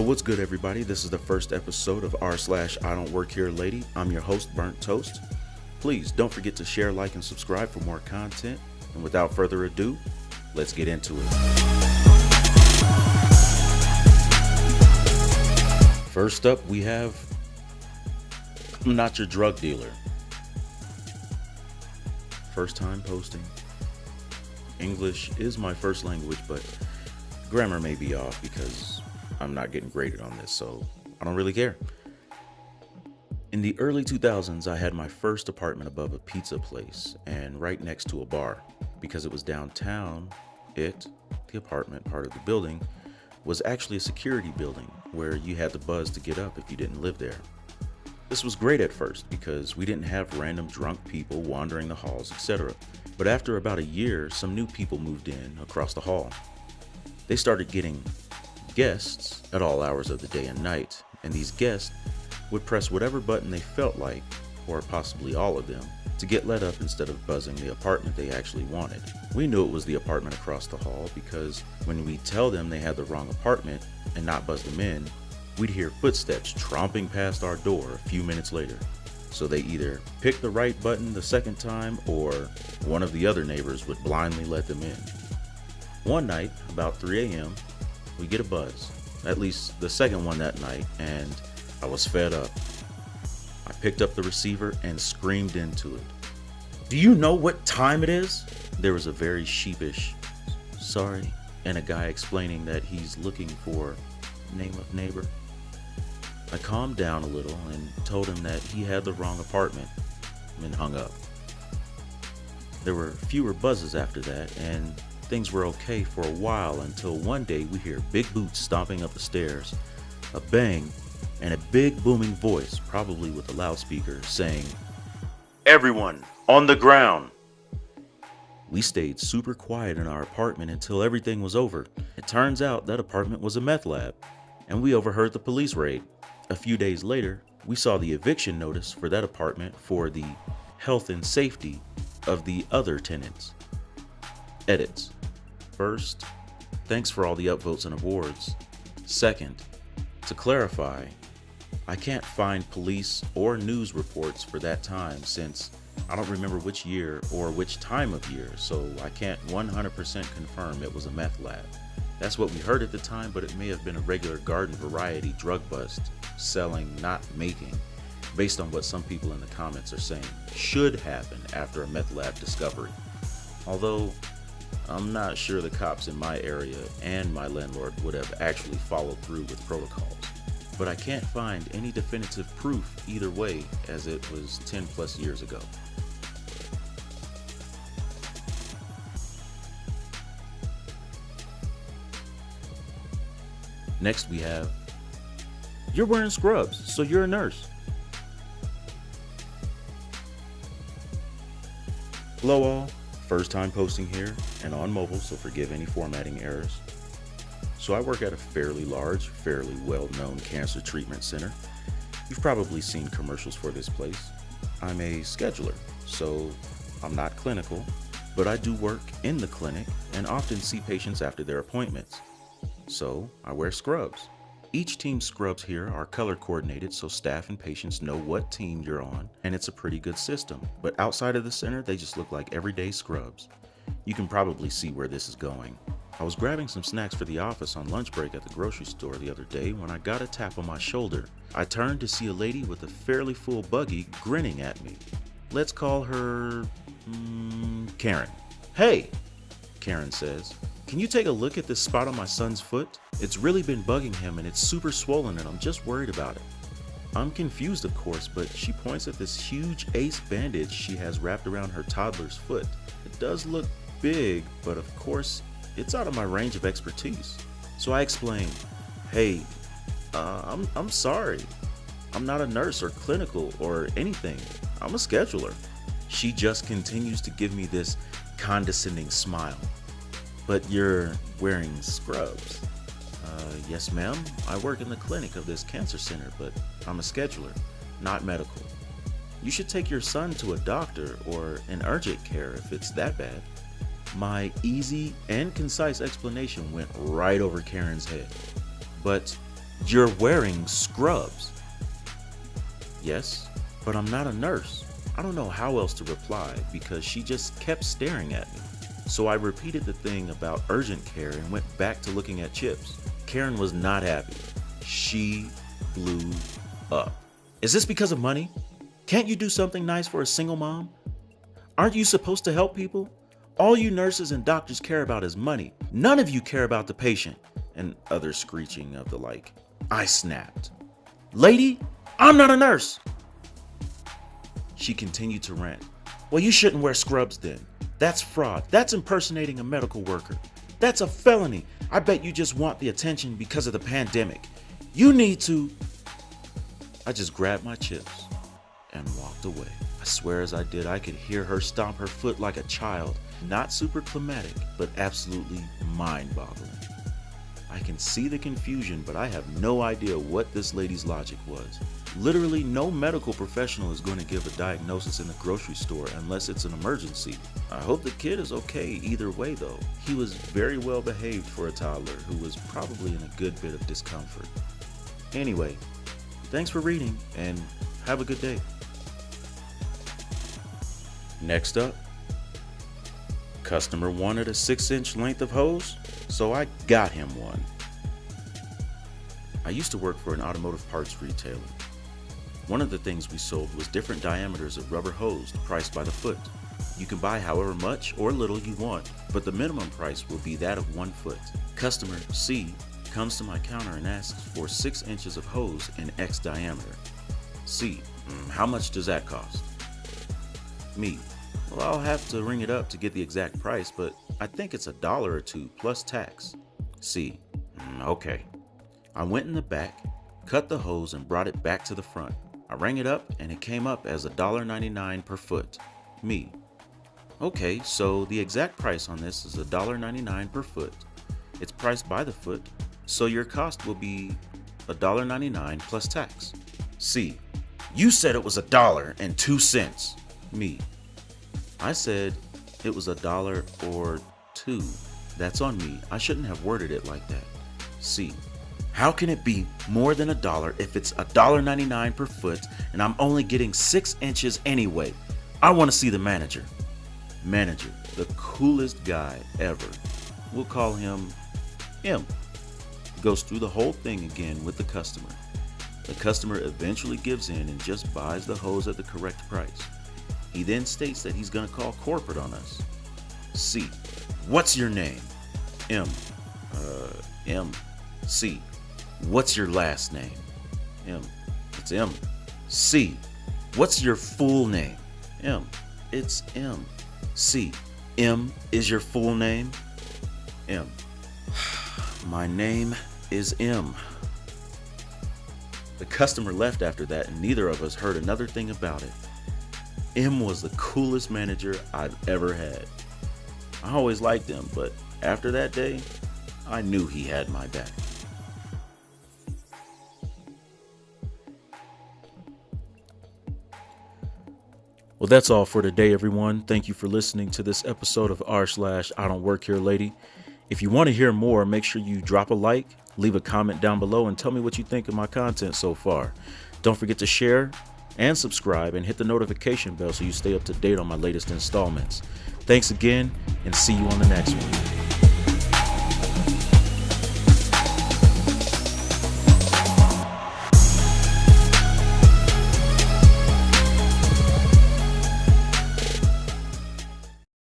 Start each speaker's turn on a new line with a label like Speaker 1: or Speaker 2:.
Speaker 1: What's good, everybody? This is the first episode of r/IDontWorkHereLady. I'm your host, Burnntt Toast. Please don't forget to share, like, and subscribe for more content. And without further ado, let's get into it. First up, we have I'm not your drug dealer. First time posting. English is my first language, but grammar may be off because I'm not getting graded on this, so I don't really care. In the early 2000s, I had my first apartment above a pizza place and right next to a bar. Because it was downtown, the apartment part of the building, was actually a security building where you had to buzz to get up if you didn't live there. This was great at first because we didn't have random drunk people wandering the halls, etc. But after about a year, some new people moved in across the hall. They started getting guests at all hours of the day and night, and these guests would press whatever button they felt like, or possibly all of them, to get let up instead of buzzing the apartment they actually wanted. We knew it was the apartment across the hall because when we tell them they had the wrong apartment and not buzz them in, we'd hear footsteps tromping past our door a few minutes later. So they either picked the right button the second time or one of the other neighbors would blindly let them in. One night, about 3 a.m., we get a buzz, at least the second one that night, and I was fed up. I picked up the receiver and screamed into it. "Do you know what time it is?" There was a very sheepish, "Sorry," and a guy explaining that he's looking for name of neighbor. I calmed down a little and told him that he had the wrong apartment and hung up. There were fewer buzzes after that, and things were okay for a while until one day we hear big boots stomping up the stairs, a bang, and a big booming voice, probably with a loudspeaker, saying, "Everyone on the ground!" We stayed super quiet in our apartment until everything was over. It turns out that apartment was a meth lab, and we overheard the police raid. A few days later, we saw the eviction notice for that apartment for the health and safety of the other tenants. Edits. First, thanks for all the upvotes and awards. Second, to clarify, I can't find police or news reports for that time since I don't remember which year or which time of year, so I can't 100% confirm it was a meth lab. That's what we heard at the time, but it may have been a regular garden variety drug bust, selling, not making, based on what some people in the comments are saying should happen after a meth lab discovery. Although, I'm not sure the cops in my area and my landlord would have actually followed through with protocols. But I can't find any definitive proof either way, as it was 10 plus years ago. Next we have, "You're wearing scrubs, so you're a nurse." Hello all, first time posting here and on mobile, so forgive any formatting errors. So I work at a fairly large, fairly well-known cancer treatment center. You've probably seen commercials for this place. I'm a scheduler, so I'm not clinical, but I do work in the clinic and often see patients after their appointments. So I wear scrubs. Each team's scrubs here are color coordinated so staff and patients know what team you're on, and it's a pretty good system. But outside of the center, they just look like everyday scrubs. You can probably see where this is going. I was grabbing some snacks for the office on lunch break at the grocery store the other day when I got a tap on my shoulder. I turned to see a lady with a fairly full buggy grinning at me. Let's call her Karen. "Hey," Karen says, "can you take a look at this spot on my son's foot? It's really been bugging him and it's super swollen and I'm just worried about it." I'm confused, of course, but she points at this huge ace bandage she has wrapped around her toddler's foot. It does look big, but of course, it's out of my range of expertise. So I explain, "Hey, I'm sorry. I'm not a nurse or clinical or anything. I'm a scheduler." She just continues to give me this condescending smile. "But you're wearing scrubs." Yes, ma'am. I work in the clinic of this cancer center, but I'm a scheduler, not medical. You should take your son to a doctor or an urgent care if it's that bad." My easy and concise explanation went right over Karen's head. But You're wearing scrubs. Yes, but I'm not a nurse. I don't know how else to reply because she just kept staring at me. So I repeated the thing about urgent care and went back to looking at chips. Karen was not happy. She blew up. Is this because of money? Can't you do something nice for a single mom? Aren't you supposed to help people? All you nurses and doctors care about is money. None of you care about the patient. And other screeching of the like. I snapped. Lady, I'm not a nurse. She continued to rant. Well, you shouldn't wear scrubs then. That's fraud. That's impersonating a medical worker. That's a felony. I bet you just want the attention because of the pandemic. You need to... I just grabbed my chips and walked away. I swear as I did, I could hear her stomp her foot like a child. Not super climatic, but absolutely mind-boggling. I can see the confusion, but I have no idea what this lady's logic was. Literally no medical professional is going to give a diagnosis in the grocery store unless it's an emergency. I hope the kid is okay either way though. He was very well behaved for a toddler who was probably in a good bit of discomfort. Anyway, thanks for reading and have a good day. Next up, customer wanted a 6-inch length of hose, so I got him one. I used to work for an automotive parts retailer. One of the things we sold was different diameters of rubber hose priced by the foot. You can buy however much or little you want, but the minimum price will be that of 1 foot. Customer C comes to my counter and asks for 6 inches of hose in X diameter. C, how much does that cost? Me, well, I'll have to ring it up to get the exact price, but I think it's $1 or $2 plus tax. C, okay. I went in the back, cut the hose and brought it back to the front. I rang it up and it came up as $1.99 per foot. Me, okay, so the exact price on this is $1.99 per foot. It's priced by the foot, so your cost will be $1.99 plus tax. C, you said it was $1.02. Me, I said it was $1 or $2. That's on me. I shouldn't have worded it like that. C, how can it be more than $1 if it's $1.99 per foot and I'm only getting 6 inches anyway? I want to see the manager. Manager, the coolest guy ever. We'll call him M. Goes through the whole thing again with the customer. The customer eventually gives in and just buys the hose at the correct price. He then states that he's going to call corporate on us. C, what's your name? M. C, what's your last name? M, it's M. C, what's your full name? M, it's M. C, M is your full name? M, my name is M. The customer left after that and neither of us heard another thing about it. M was the coolest manager I've ever had. I always liked him, but after that day, I knew he had my back. Well, that's all for today, everyone. Thank you for listening to this episode of r/IDontWorkHereLady. If you want to hear more, make sure you drop a like, leave a comment down below, and tell me what you think of my content so far. Don't forget to share and subscribe and hit the notification bell so you stay up to date on my latest installments. Thanks again, and see you on the next one.